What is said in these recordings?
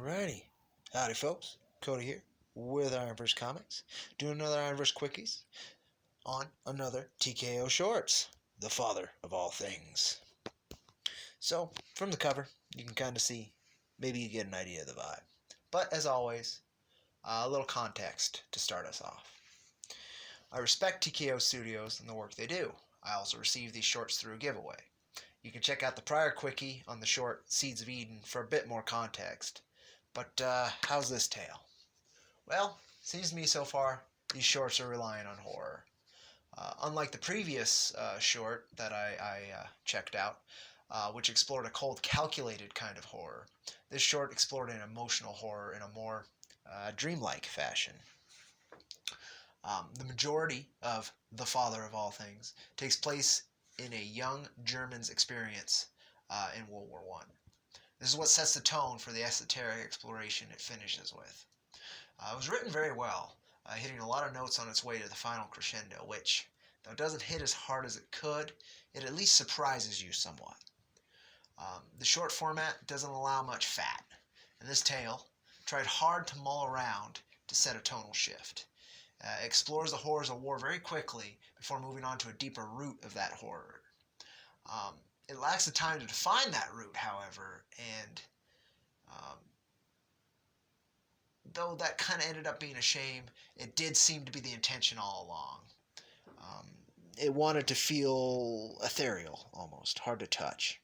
Alrighty. Howdy, folks. Cody here with IronVerse Comics, doing another IronVerse Quickies on another TKO Shorts, the father of all things. So, from the cover, you can kind of see, maybe you get an idea of the vibe. But, as always, a little context to start us off. I respect TKO Studios and the work they do. I also received these shorts through a giveaway. You can check out the prior quickie on the short Seeds of Eden for a bit more context. But how's this tale? Well, seems to me so far these shorts are relying on horror. Unlike the previous short that I checked out, which explored a cold, calculated kind of horror, this short explored an emotional horror in a more dreamlike fashion. The majority of the father of all things takes place in a young German's experience in World War I. This is what sets the tone for the esoteric exploration it finishes with. It was written very well, hitting a lot of notes on its way to the final crescendo, which, though it doesn't hit as hard as it could, it at least surprises you somewhat. The short format doesn't allow much fat, and this tale tried hard to mull around to set a tonal shift. It explores the horrors of war very quickly before moving on to a deeper root of that horror. It lacks the time to define that root, however, and though that kind of ended up being a shame, it did seem to be the intention all along. It wanted to feel ethereal, almost, hard to touch.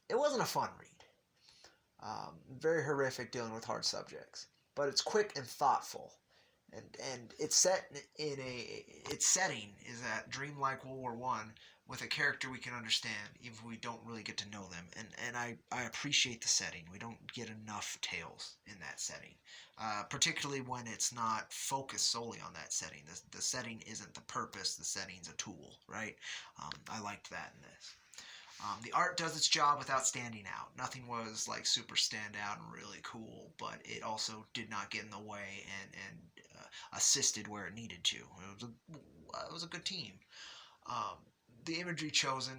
It wasn't a fun read. Very horrific, dealing with hard subjects, but it's quick and thoughtful. And it's set in its setting is that dreamlike World War I with a character we can understand, even if we don't really get to know them. And I appreciate the setting. We don't get enough tales in that setting, particularly when it's not focused solely on that setting. The setting isn't the purpose. The setting's a tool, right? I liked that in this. The art does its job without standing out. Nothing was like super standout and really cool, but it also did not get in the way and assisted where it needed to. It was a good team. The imagery chosen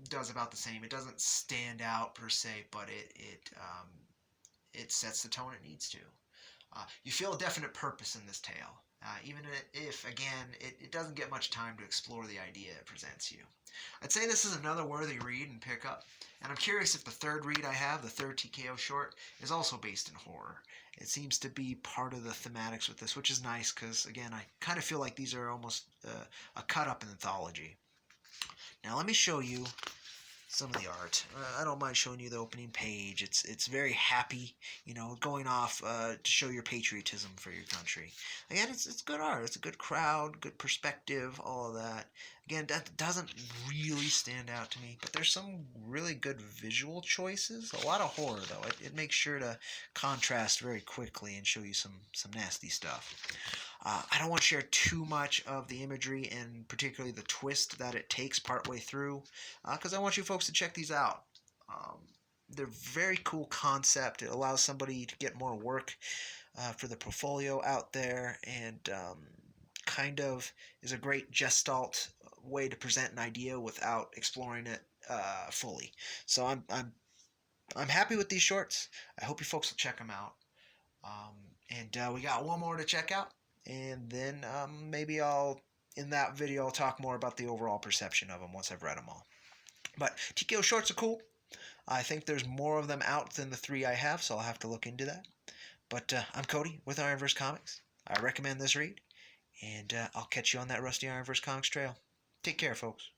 does about the same. It doesn't stand out per se, but it sets the tone it needs to. You feel a definite purpose in this tale, even if, again, it doesn't get much time to explore the idea it presents you. I'd say this is another worthy read and pick up, and I'm curious if the third read I have, the third TKO short, is also based in horror. It seems to be part of the thematics with this, which is nice because, again, I kind of feel like these are almost a cut-up anthology. Now let me show you some of the art. I don't mind showing you the opening page. It's very happy, going off to show your patriotism for your country. Again, it's good art. It's a good crowd, good perspective, all of that. Again, that doesn't really stand out to me, but there's some really good visual choices. A lot of horror, though. It makes sure to contrast very quickly and show you some nasty stuff. I don't want to share too much of the imagery and particularly the twist that it takes partway through because I want you folks to check these out. They're very cool concept. It allows somebody to get more work for the portfolio out there and kind of is a great gestalt way to present an idea without exploring it fully. So I'm happy with these shorts. I hope you folks will check them out. And we got one more to check out. And then maybe in that video, I'll talk more about the overall perception of them once I've read them all. But TKO shorts are cool. I think there's more of them out than the 3 I have, so I'll have to look into that. But I'm Cody with IronVerse Comics. I recommend this read, and I'll catch you on that rusty IronVerse Comics trail. Take care, folks.